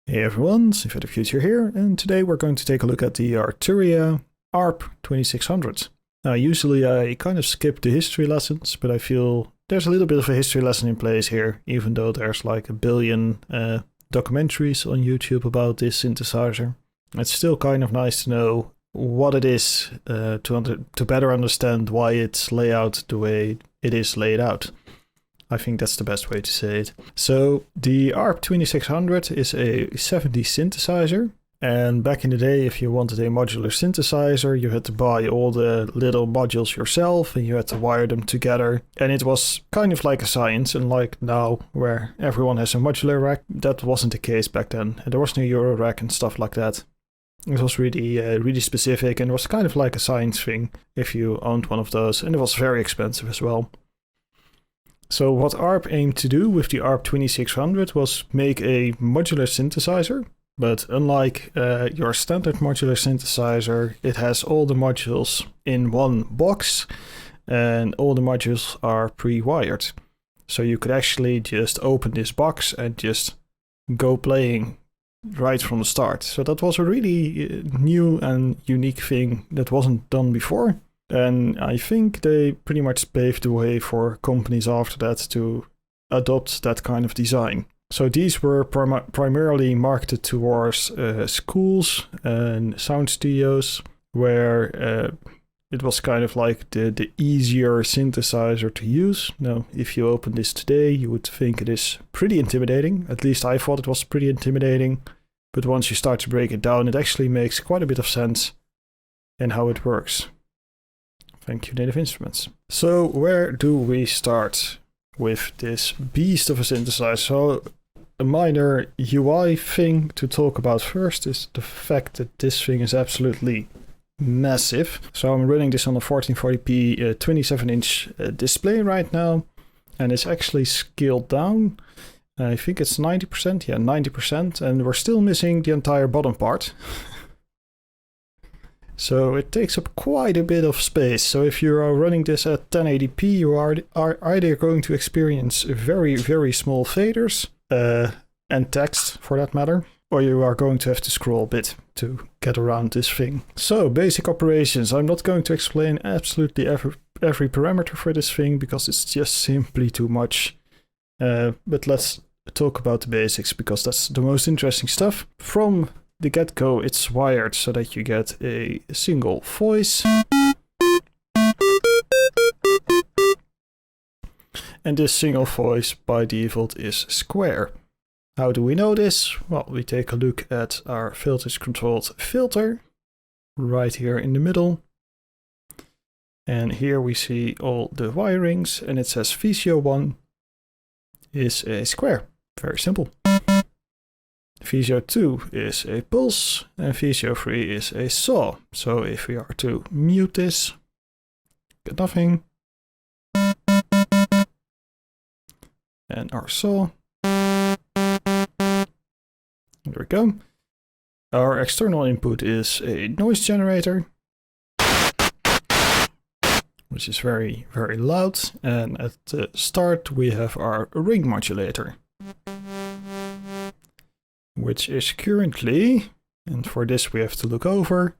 Hey everyone, Synth the Future here, and today we're going to take a look at the Arturia ARP2600. Now usually I kind of skip the history lessons, but I feel there's a little bit of a history lesson in place here, even though there's like a billion documentaries on YouTube about this synthesizer. It's still kind of nice to know what it is to better understand why it's laid out the way it is laid out. I think that's the best way to say it. So the ARP2600 is a 70s synthesizer. And back in the day, if you wanted a modular synthesizer, you had to buy all the little modules yourself and you had to wire them together. And it was kind of like a science, unlike now where everyone has a modular rack. That wasn't the case back then. There was no Euro rack and stuff like that. It was really specific, and it was kind of like a science thing if you owned one of those. And it was very expensive as well. So what ARP aimed to do with the ARP2600 was make a modular synthesizer, but unlike your standard modular synthesizer, it has all the modules in one box, and all the modules are pre-wired. So you could actually just open this box and just go playing right from the start. So that was a really new and unique thing that wasn't done before. And I think they pretty much paved the way for companies after that to adopt that kind of design. So these were primarily marketed towards schools and sound studios, where it was kind of like the easier synthesizer to use. Now, if you open this today, you would think it is pretty intimidating. At least I thought it was pretty intimidating. But once you start to break it down, it actually makes quite a bit of sense in how it works. Thank you, Native Instruments. So where do we start with this beast of a synthesizer? So a minor UI thing to talk about first is the fact that this thing is absolutely massive. So I'm running this on a 1440p 27-inch display right now, and it's actually scaled down. I think it's 90%, yeah, 90%, and we're still missing the entire bottom part. So it takes up quite a bit of space. So if you are running this at 1080p, you are either going to experience very, very small faders and text for that matter, or you are going to have to scroll a bit to get around this thing. So basic operations. I'm not going to explain absolutely every parameter for this thing because it's just simply too much. But let's talk about the basics because that's the most interesting stuff. From the get-go, it's wired so that you get a single voice. And this single voice by default is square. How do we know this? Well, we take a look at our voltage controlled filter right here in the middle. And here we see all the wirings, and it says VCO1 is a square. Very simple. VCO2 is a pulse, and VCO3 is a saw. So if we are to mute this, get nothing. And our saw. There we go. Our external input is a noise generator, which is very, very loud. And at the start we have our ring modulator, which is currently, and for this we have to look over,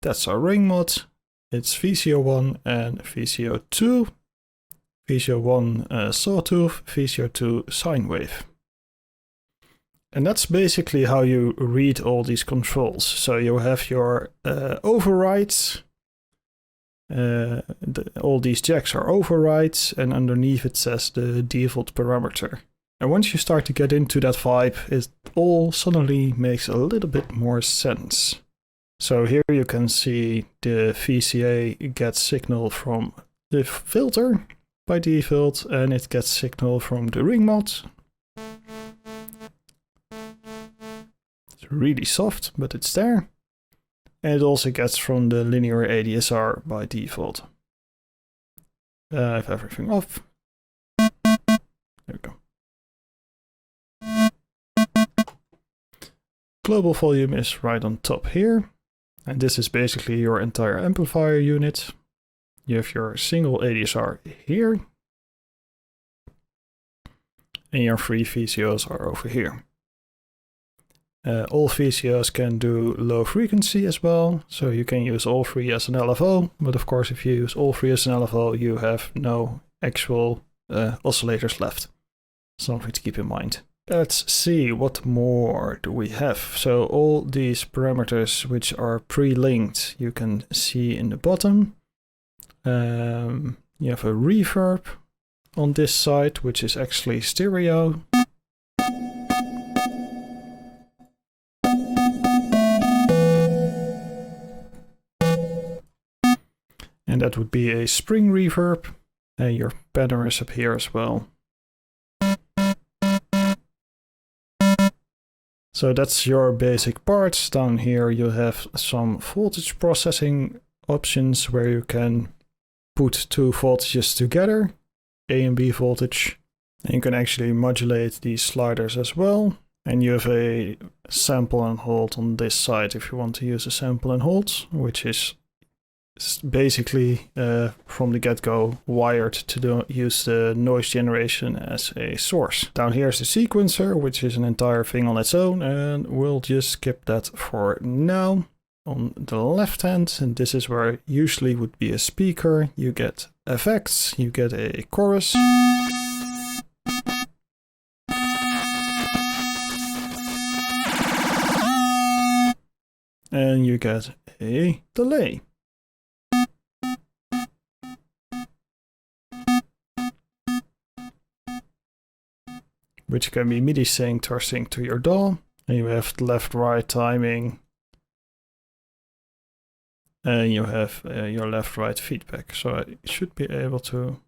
that's our ring mod. It's VCO1 and VCO2. VCO1 sawtooth, VCO2 sine wave. And that's basically how you read all these controls. So you have your overrides. All these jacks are overrides, and underneath it says the default parameter. And once you start to get into that vibe, it all suddenly makes a little bit more sense. So here you can see the VCA gets signal from the filter by default, and it gets signal from the ring mod. It's really soft, but it's there. And it also gets from the linear ADSR by default. I have everything off. There we go. Global volume is right on top here, and this is basically your entire amplifier unit. You have your single ADSR here, and your three VCOs are over here. All VCOs can do low frequency as well, so you can use all three as an LFO, but of course if you use all three as an LFO, you have no actual oscillators left. Something to keep in mind. Let's see, what more do we have? So all these parameters which are pre-linked, you can see in the bottom. You have a reverb on this side, which is actually stereo. And that would be a spring reverb. Your pattern is up here as well. So that's your basic parts. Down here you have some voltage processing options where you can put two voltages together, A and B voltage. And you can actually modulate these sliders as well. And you have a sample and hold on this side if you want to use a sample and hold, which is basically from the get-go wired to use the noise generation as a source. Down here is the sequencer, which is an entire thing on its own, and we'll just skip that for now. On the left hand, and this is where usually would be a speaker, you get effects, you get a chorus. And you get a delay. Which can be MIDI synced or synced to your DAW. And you have left-right timing. And you have your left-right feedback. So I should be able to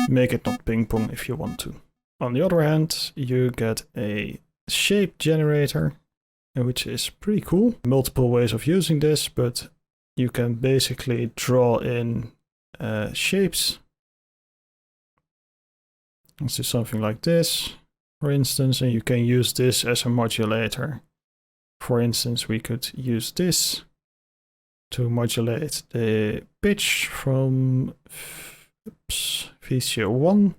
make it not ping-pong if you want to. On the other hand, you get a shape generator, which is pretty cool. Multiple ways of using this, but you can basically draw in shapes. Let's do something like this, for instance, and you can use this as a modulator. For instance, we could use this to modulate the pitch from VCO 1.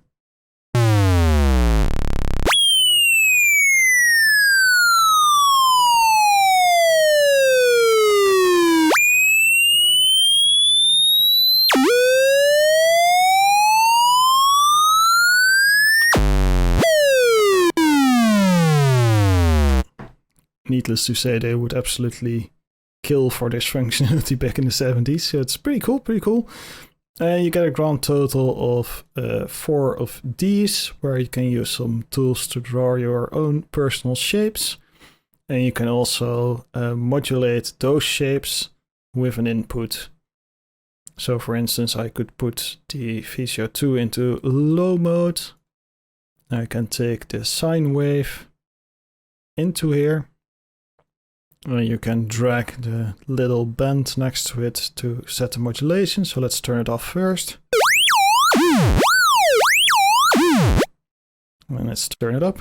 Needless to say, they would absolutely kill for this functionality back in the 70s. So it's pretty cool, pretty cool. And you get a grand total of 4 of these, where you can use some tools to draw your own personal shapes. And you can also modulate those shapes with an input. So for instance, I could put the VCO2 into low mode. I can take the sine wave into here. You can drag the little band next to it to set the modulation. So let's turn it off first. And let's turn it up.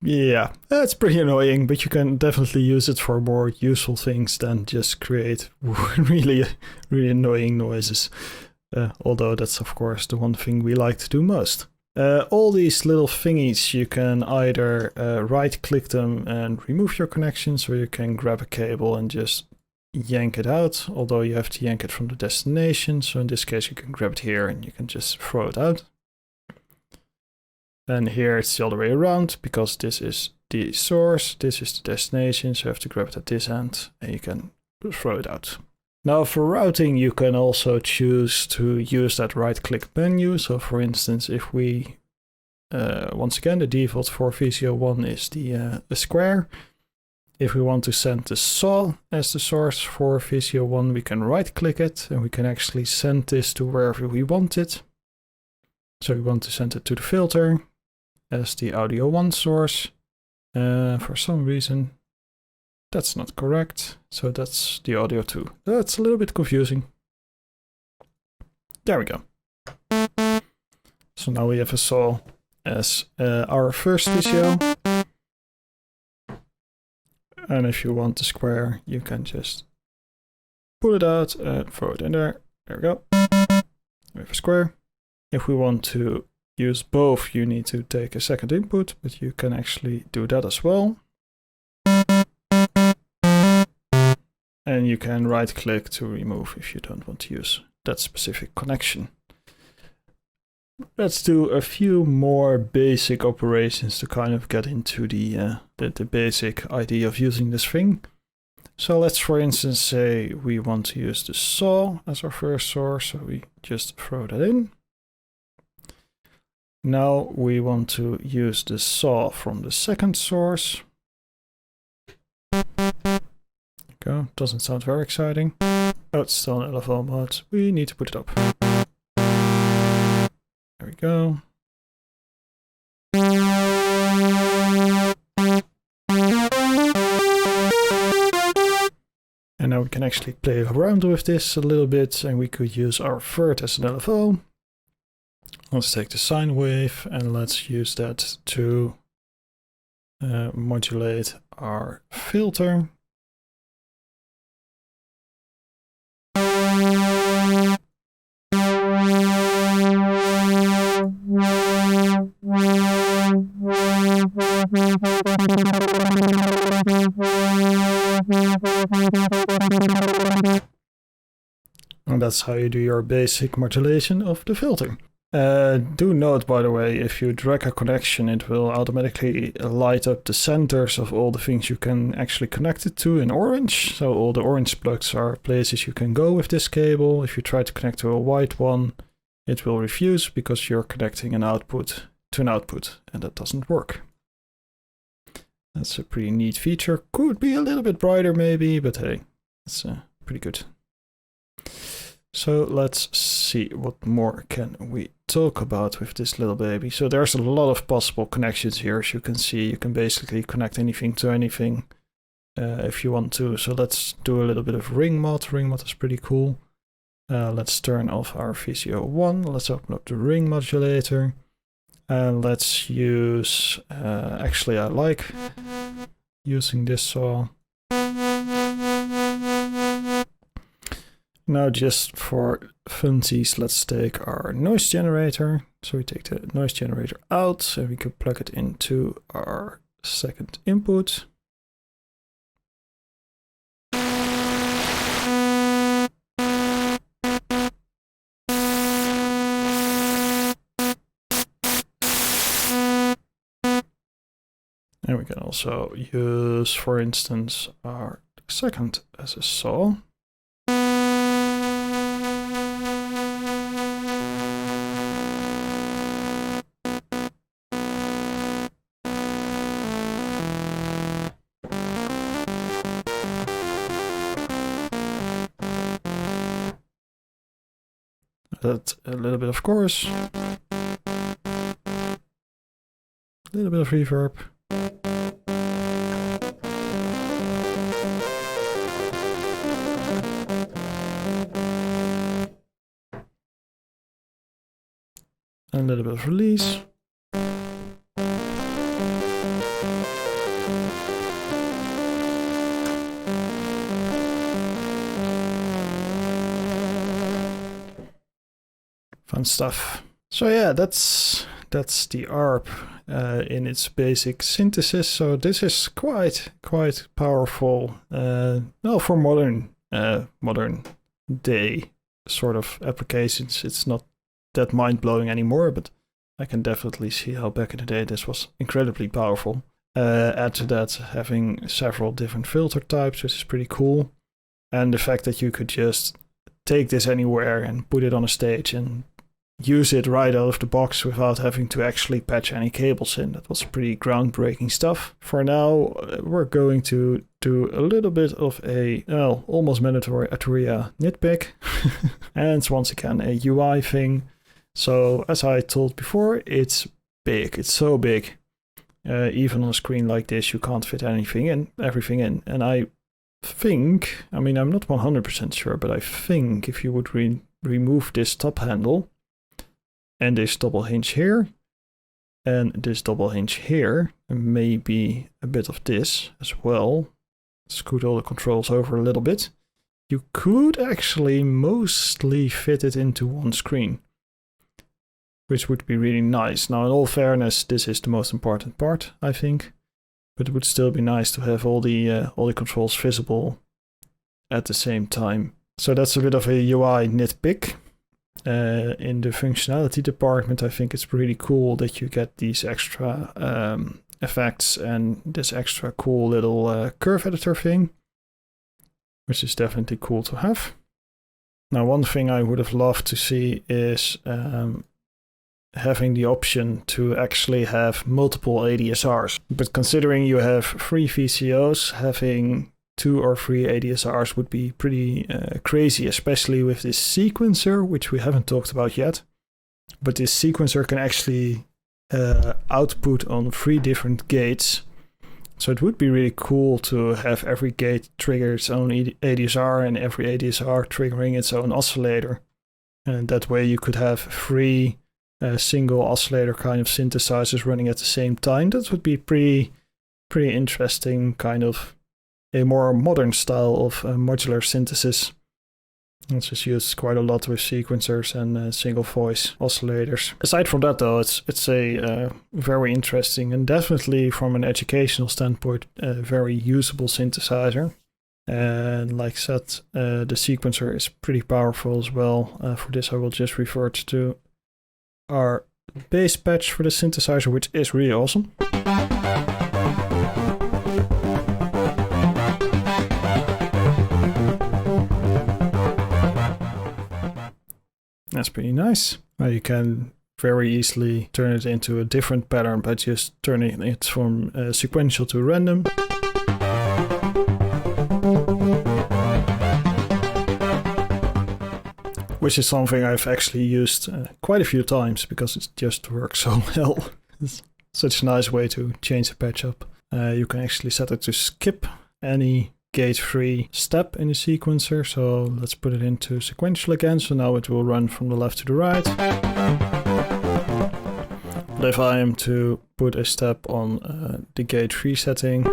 Yeah, that's pretty annoying, but you can definitely use it for more useful things than just create really annoying noises. Although that's of course the one thing we like to do most. All these little thingies, you can either right click them and remove your connections, or you can grab a cable and just yank it out, although you have to yank it from the destination. So in this case you can grab it here and you can just throw it out. And here it's the other way around, because this is the source, this is the destination, so you have to grab it at this end and you can throw it out. Now for routing, you can also choose to use that right-click menu. So for instance, if we, once again, the default for VCO1 is the square. If we want to send the saw as the source for VCO1, we can right-click it and we can actually send this to wherever we want it. So we want to send it to the filter as the audio 1 source. For some reason that's not correct, so that's the audio 2. That's a little bit confusing. There we go. So now we have a saw as our first VCO. And if you want the square, you can just pull it out and throw it in there. There we go. We have a square. If we want to use both, you need to take a second input, but you can actually do that as well. And you can right click to remove if you don't want to use that specific connection. Let's do a few more basic operations to kind of get into the basic idea of using this thing. So let's, for instance, say we want to use the saw as our first source, so we just throw that in. Now we want to use the saw from the second source. Go. Doesn't sound very exciting. Oh, it's still in LFO mode. We need to put it up. There we go. And now we can actually play around with this a little bit, and we could use our third as an LFO. Let's take the sine wave and let's use that to modulate our filter. And that's how you do your basic modulation of the filter. Do note, by the way, if you drag a connection, it will automatically light up the centers of all the things you can actually connect it to in orange. So all the orange plugs are places you can go with this cable. If you try to connect to a white one, it will refuse because you're connecting an output to an output, and that doesn't work. That's a pretty neat feature. Could be a little bit brighter maybe, but hey, it's pretty good. So let's see what more can we talk about with this little baby. So there's a lot of possible connections here. As you can see, you can basically connect anything to anything if you want to. So let's do a little bit of ring mod. Ring mod is pretty cool. Let's turn off our VCO1. Let's open up the ring modulator. And let's use, actually I like using this saw. Now just for funsies, let's take our noise generator. So we take the noise generator out and we can plug it into our second input. And we can also use, for instance, our second as a saw. That a little bit of chorus, a little bit of reverb. A little bit of release. Fun stuff. So yeah, that's the ARP in its basic synthesis. So this is quite powerful. Well, for modern day sort of applications, it's not that mind-blowing anymore, but I can definitely see how back in the day this was incredibly powerful. Add to that having several different filter types, which is pretty cool, and the fact that you could just take this anywhere and put it on a stage and use it right out of the box without having to actually patch any cables in. That was pretty groundbreaking stuff. For now, we're going to do a little bit of a, well, almost mandatory Arturia nitpick. And once again, a UI thing. So as I told before, it's big. It's so big. Even on a screen like this, you can't fit everything in. And I think, I mean, I'm not 100% sure, but I think if you would remove this top handle, and this double hinge here, and this double hinge here, and maybe a bit of this as well. Scoot all the controls over a little bit. you could actually mostly fit it into one screen, which would be really nice. Now, in all fairness, this is the most important part, I think, but it would still be nice to have all the controls visible at the same time. So that's a bit of a UI nitpick. In the functionality department, I think it's really cool that you get these extra effects and this extra cool little curve editor thing, which is definitely cool to have. Now, one thing I would have loved to see is having the option to actually have multiple ADSRs. But considering you have 3 VCOs, having 2 or 3 ADSRs would be pretty crazy, especially with this sequencer, which we haven't talked about yet. But this sequencer can actually output on 3 different gates. So it would be really cool to have every gate trigger its own ADSR and every ADSR triggering its own oscillator. And that way you could have 3 single oscillator kind of synthesizers running at the same time. That would be pretty interesting, kind of a more modern style of modular synthesis. It's just used quite a lot with sequencers and single voice oscillators. Aside from that, though, it's a very interesting and definitely from an educational standpoint, a very usable synthesizer. And like I said, the sequencer is pretty powerful as well. For this, I will just revert to our base patch for the synthesizer, which is really awesome. That's pretty nice. You can very easily turn it into a different pattern by just turning it from sequential to random. Which is something I've actually used quite a few times because it just works so well. It's such a nice way to change the patch up. You can actually set it to skip any gate-free step in the sequencer. So let's put it into sequential again. So now it will run from the left to the right. But if I am to put a step on the gate-free setting,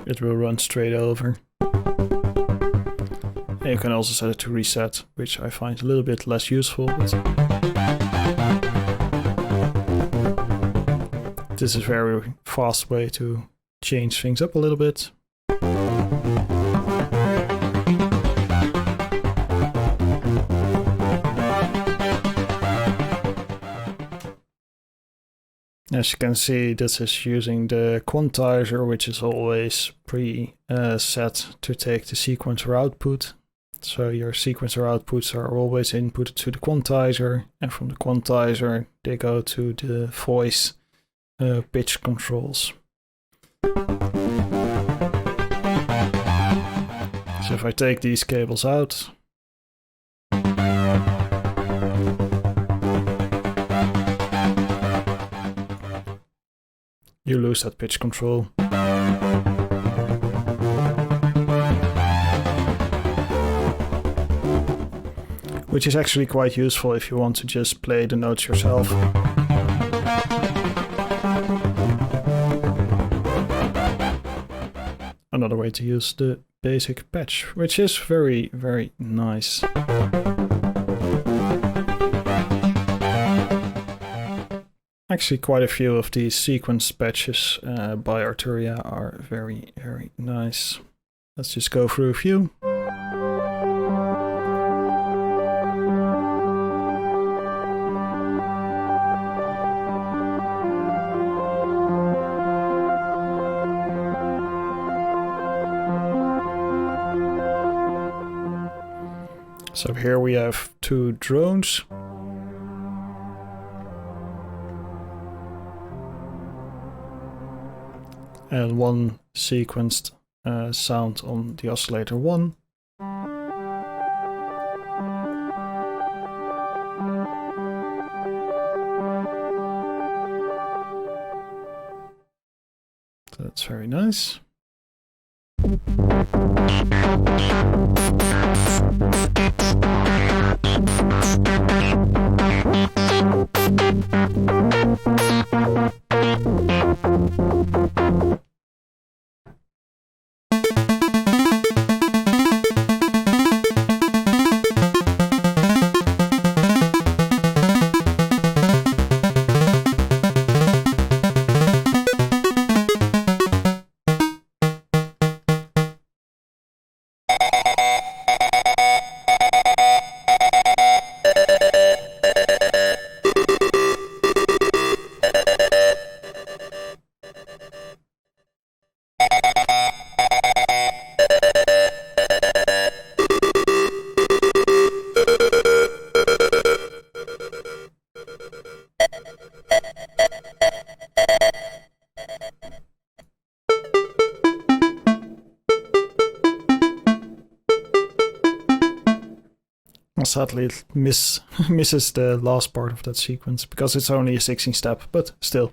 it will run straight over. And you can also set it to reset, which I find a little bit less useful. But this is a very fast way to change things up a little bit. As you can see, this is using the quantizer, which is always pre-set to take the sequencer output. So your sequencer outputs are always inputted to the quantizer, and from the quantizer they go to the voice pitch controls. So if I take these cables out, you lose that pitch control. Which is actually quite useful if you want to just play the notes yourself. Another way to use the basic patch, which is very, very nice. Actually, quite a few of these sequence patches by Arturia are very, very nice. Let's just go through a few. So here we have 2 drones. And 1 sequenced sound on the oscillator 1. So that's very nice. sadly it misses the last part of that sequence because it's only a 16 step, but still,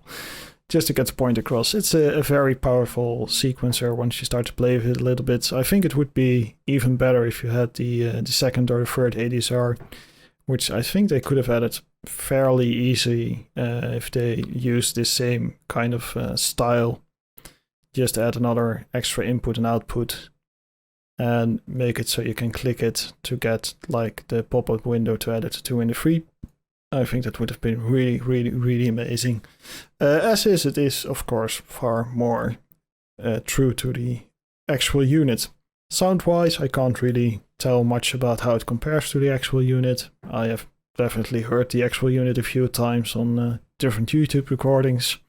just to get the point across, it's a very powerful sequencer once you start to play with it a little bit. I think it would be even better if you had the second or the third ADSR, which I think they could have added fairly easy if they used this same kind of style. Just add another extra input and output and make it so you can click it to get like the pop-up window to add it to in the 3. I think that would have been really, really, really amazing. As is, it is of course far more true to the actual unit. Sound-wise, I can't really tell much about how it compares to the actual unit. I have definitely heard the actual unit a few times on different YouTube recordings.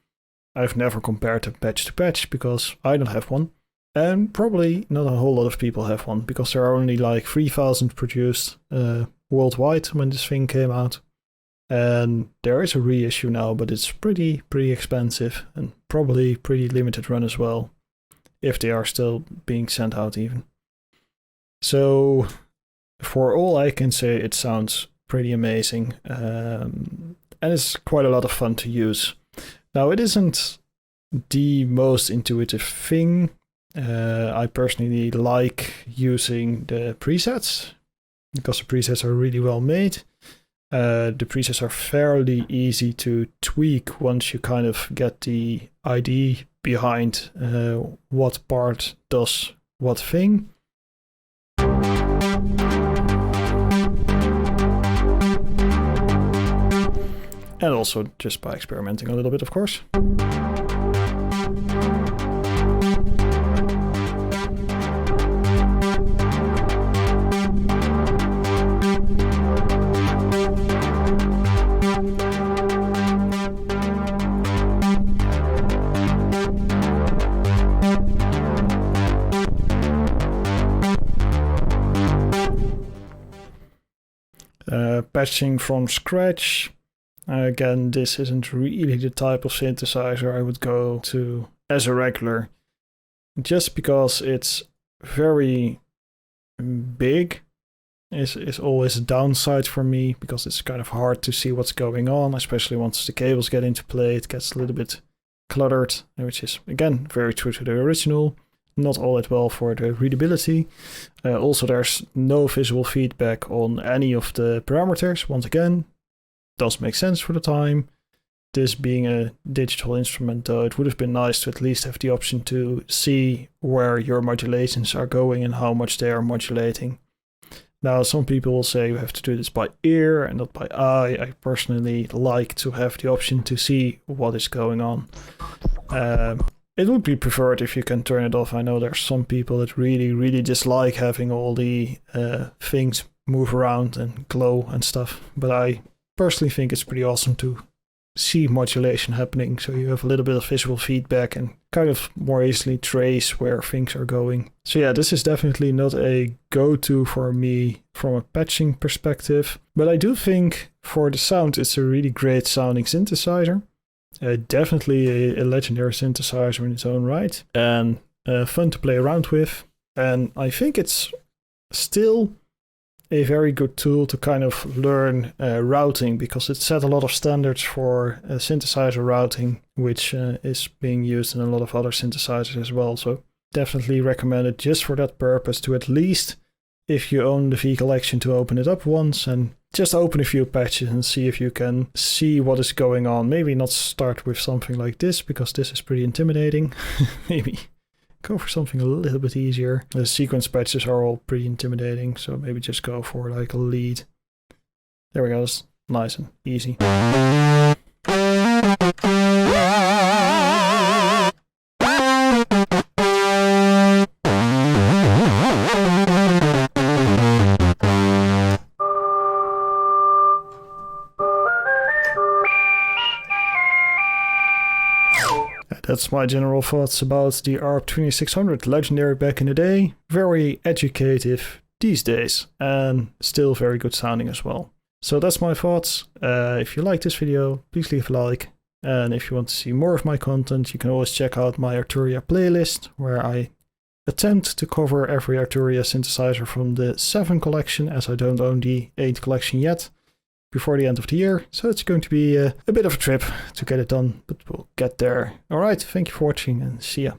I've never compared them patch to patch because I don't have one. And probably not a whole lot of people have one because there are only like 3,000 produced worldwide when this thing came out. And there is a reissue now, but it's pretty expensive and probably pretty limited run as well, if they are still being sent out even. So for all I can say, it sounds pretty amazing, and it's quite a lot of fun to use. Now, it isn't the most intuitive thing. I personally like using the presets because the presets are really well made. The presets are fairly easy to tweak once you kind of get the idea behind what part does what thing. And also just by experimenting a little bit, of course. Patching from scratch. Again, this isn't really the type of synthesizer I would go to as a regular, just because it's very big is always a downside for me, because it's kind of hard to see what's going on, especially once the cables get into play. It gets a little bit cluttered, which is, again, very true to the original. Not all that well for the readability. Also, there's no visual feedback on any of the parameters. Once again, does make sense for the time. This being a digital instrument, though, it would have been nice to at least have the option to see where your modulations are going and how much they are modulating. Now, some people will say you have to do this by ear and not by eye. I personally like to have the option to see what is going on. It would be preferred if you can turn it off. I know there's some people that really dislike having all the things move around and glow and stuff, but I personally think it's pretty awesome to see modulation happening, so you have a little bit of visual feedback and kind of more easily trace where things are going. So yeah, this is definitely not a go-to for me from a patching perspective, but I do think for the sound it's a really great sounding synthesizer. Definitely a legendary synthesizer in its own right, and fun to play around with. And I think it's still a very good tool to kind of learn routing, because it set a lot of standards for synthesizer routing, which is being used in a lot of other synthesizers as well. So definitely recommend it just for that purpose, to at least, if you own the V-Collection, to open it up once and just open a few patches and see if you can see what is going on. Maybe not start with something like this, because this is pretty intimidating. Maybe go for something a little bit easier. The sequence patches are all pretty intimidating, so maybe just go for like a lead. There we go, it's nice and easy. That's my general thoughts about the ARP2600, legendary back in the day, very educative these days, and still very good sounding as well. So that's my thoughts. If you like this video, please leave a like, and if you want to see more of my content, you can always check out my Arturia playlist, where I attempt to cover every Arturia synthesizer from the 7 collection, as I don't own the 8 collection yet, before the end of the year. So it's going to be a bit of a trip to get it done, but we'll get there. Alright, thank you for watching and see ya.